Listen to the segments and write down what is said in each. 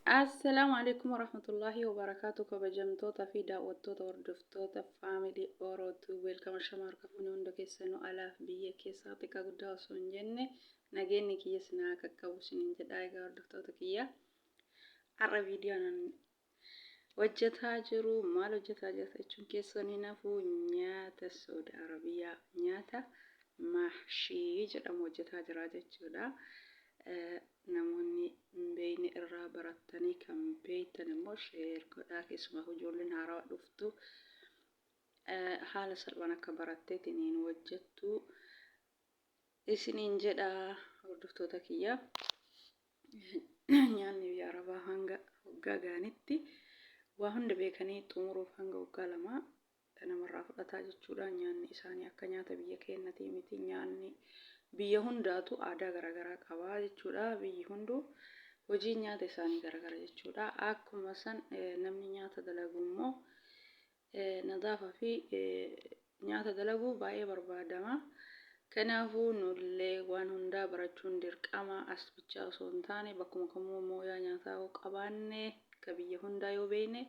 Assalaamu alaikum warahmatullahi wabarakaatu kabajamtoota fi daawwattoota hordoftoota faamilii Orootuu beelkama shamarra fuunee hunda keessanuu alaaf biyya keessaa xiqqaa guddaa osoo hin jenne nageenyi kiyya sinaa qaqqabu siniin jedhaa. Egaa hordoftoota kiyya har'a viidiyoon hojjetaa jiru maal hojjetaa jirta jechuun keessanii nafuu nyaata Saudi Arabiyaa nyaata mahshii jedhamu hojjetaa jira jechuudha. Namoonni beeyni irraa baratanii kan beeytan immoo sheer godhaa, keessumaa ijoolleen haaraa dhuftu haala salphaan akka baratteetiniin hojjettu isiniin jedhaa. Hordoftoota kiyya nyaanni biyya arabaa hanga waggaa gaanitti waa hunda beekanii xumuruuf hanga waggaa lamaa namarraa fudhataa jechuudha. Nyaanni isaanii akka nyaata biyya keenyatii miti. Nyaanni biyya hundaatu aadaa garaagaraa qabaa jechuudha. Biyyi hunduu hojii nyaata isaanii garaagara jechuudha. Akkuma san namni nyaata dalagu immoo nadaafaa fi nyaata dalaguu baay'ee barbaadama. Kanaafuu nullee waan hundaa barachuun dirqama. As bichaa osoo hin taane bakkuma kamuu mooyaa nyaataa yoo qabaanne ka biyya hundaa yoo beekne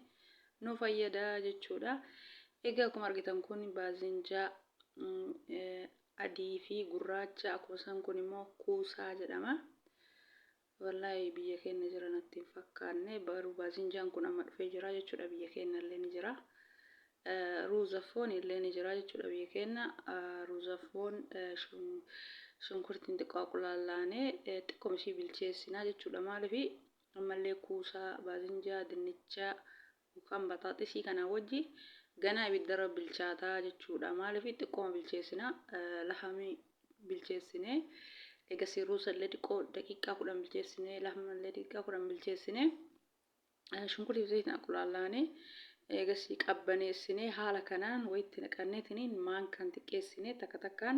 nu fayyada jechuudha. Egaa akkuma argitan kun baazinjaa adii fi gurraacha, akkuma san kun immoo kuusaa jedhama. Wallahi biyya keenya jira natti hin fakkaanne, baruu baazinjaan kun amma dhufee jira jechuudha. Biyya keenya illee ni jira. Ruuzafoon illee ni jira jechuudha biyya keenya. Ruuzafoon shunkurtiin xiqqoo qulallaanee xiqqoo ishii bilcheessinaa jechuudha. Maaliif ammallee kuusaa baazinjaa dinnichaa yookaan baxaaxisii kanaa wajji ganaa ibiddarra bilchaataa jechuudha. Maaliif xiqqoo bilcheessinaa lahamii bilcheessinee egasii ruusallee xiqqoo daqiiqaa 10 bilcheessinee lahamallee daqiiqaa 10 bilcheessinee shunkurtii zayitiin qulallaanee egasii qabbaneessinee haala kanaan wayitti naqanneetiniin maankaan xiqqeessinee takka takkaan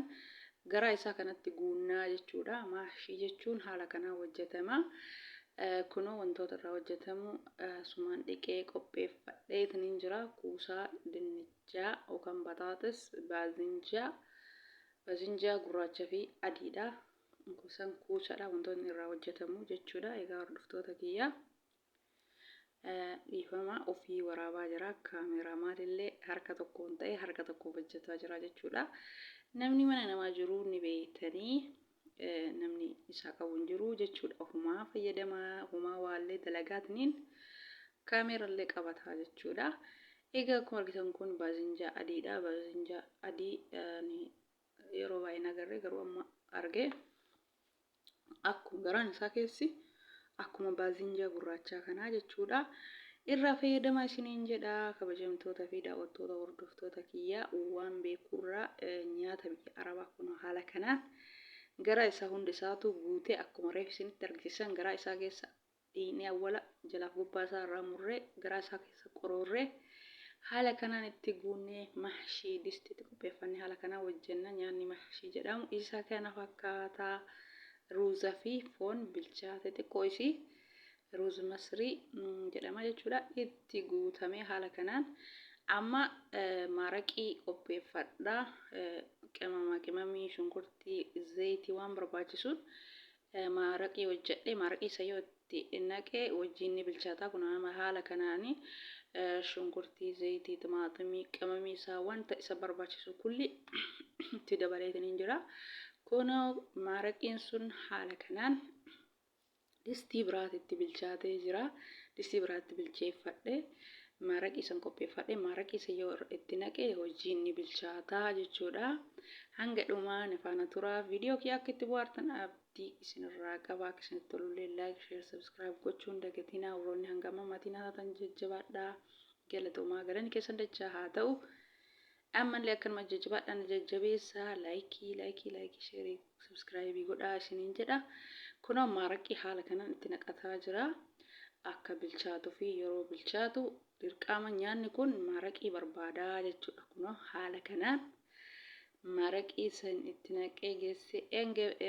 garaa isaa kanatti guunnaa jechuudha. Mahshii jechuun haala kanaan hojjetama. Kunoo wantoota irraa hojjetamu sumaan dhiqee qopheeffadheetiniin jira. Kuusaa dinnichaa yookaan baxaaxis baazinjaa gurraacha fi adiidha. Kuusaan kuusaadha wantoonni irraa hojjetamu jechuudha. Egaa hordoftoota kiyya dhiifama ofii waraabaa jira. Kaameramaan illee harka tokkoon ta'ee harka tokkoof hojjetaa jira jechuudha. Namni mana namaa jiru ni beektanii. Namni isaa qabu hin jiru jechuudha. Ofumaa fayyadamaa, ofumaa waallee dalagaatiniin kaameraallee qabataa jechuudha. Egaa akkuma argitan kun baazinjaa adiidha. Baazinjaa adii yeroo baay'ee nagarree garuu amma argee akkuma garaan isaa keessi akkuma baazinjaa gurraachaa kanaa jechuudha. Irraa fayyadamaa isiniin jedha. Kabajamtoota fi daawwattoota hordoftoota kiyya waan beekurraa nyaata biyya arabaa kun haala kanaan garaa isaa hundi isaatu guutee akkuma reef isinitti argisiisan garaa isaa keessa dhiinee awwala jalaaf gubbaa isaa irraa murree garaa isaa keessa qoroorree haala kanaan itti guunnee mahshii distiitti qopheeffannee haala kanaan hojjenna. Nyaanni mahshii jedhamu isa kana fakkaataa ruuzaa fi foon bilchaate xiqqoo isii ruuz masrii jedhama jechuudha. Itti guutamee haala kanaan amma maraqii qopheeffadhaa. Qimamii shunkurtii zayitii waan barbaachisuun maraqii hojjedhee maraqii isa yoo itti naqee wajjin ni bilchaataa. Kun haala kanaanii shunkurtii zayitii timaatimii qimamii isaa wanta isa barbaachisu kulli itti dabaleetiniin jira. Kun maraqiin sun haala kanaan distii biraatti bilchaatee jira. Distii biraatti bilcheeffadhee maraqii san qopheeffadhee maraqii isa yoo itti naqee wajjin ni bilchaataa jechuudha. Hanga dhumaa ni faana turaa. Viidiyoo kiyya akka itti bohaartan abdii isinirraa qaba. Akka isinitti tolullee like, share, subscribe gochuun dagatinaa. Warroonni hanga ammaatiin haatan jajjabaadhaa. Galatoomaa galanni keessan dachaa haa ta'u. Ammallee akkanuma jajjabaadhaan jajjabeessaa. Like, share, subscribe godhaa isiniin jedha. Kunoo maraqii haala kanaan itti naqataa jira. Akka bilchaatuu fi yeroo bilchaatu dirqama nyaanni kun maraqii barbaadaa jechuudha. Kunoo haala kanaan maraqii san itti naqee geesse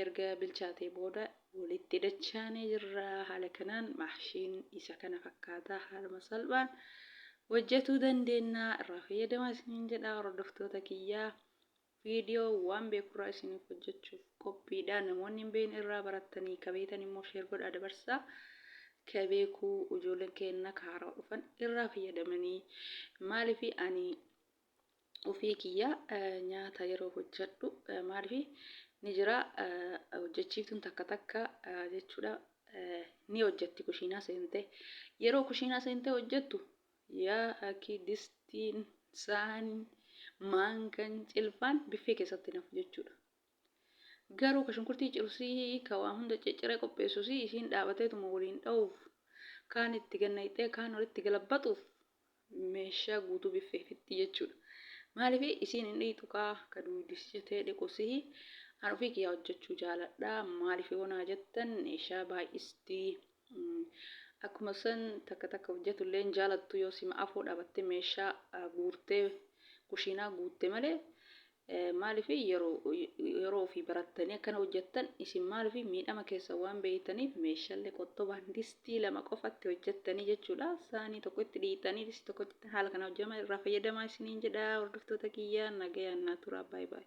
erga bilchaatee booda walitti dachaanee jirra. Haala kanaan mahshiin isa kana fakkaataa haaluma salphaan hojjetuu dandeenya. Irraa fayyadamaa isiniin jedha. Hordoftoota kiyyaa viidiyoo waan beekurraa isiniif hojjechuuf qophiidha. Namoonni hin beekne irraa baratanii kabeetan immoo sheer godhaa dabarsaa. ka beeku ijoolleen keenya haaraa dhufan irraa fayyadamanii maaliif ani ofii kiyya nyaata yeroo hojjedhu maaliif ni jira hojjechiiftuun takka jechuudha ni hojjetti kushiinaa seentee yeroo kushiinaa seentee hojjettu yaa distiin saanii maankan cilfaan biffee keessatti nafu jechuudha. Garuu ka shunkurtii cirusii ka waa hunda cicciree qopheessusii isiin dhaabateetuma waliin dha'uuf kaan itti gannayxee kaan walitti galabbaxuuf meeshaa guutuu biffeefitti jechuudha. Maaliif isiin hin dhiituqaa ka duwidisitee dhiqusii an ofii kiyyaa hojjechuu jaaladha. Maaliif yoonaa jettan meeshaa baay'istii akkuma san takka hojjetullee jaalattu yoo sima afoo dhaabattee meeshaa guurtee kushiinaa guutte malee maaliif yeroo ofii barattanii akkana hojjettan isin maaliif miidhama keessa waan beeytaniif meeshaalee qottobaan distii lama qofatti hojjettanii jechuudha. Saanii tokko itti dhiitanii distii tokko haala kana hojjetaman irraa fayyadamaa isiniin jedha hordoftoota kiyyaa nagayaan naa turaa baay'ee.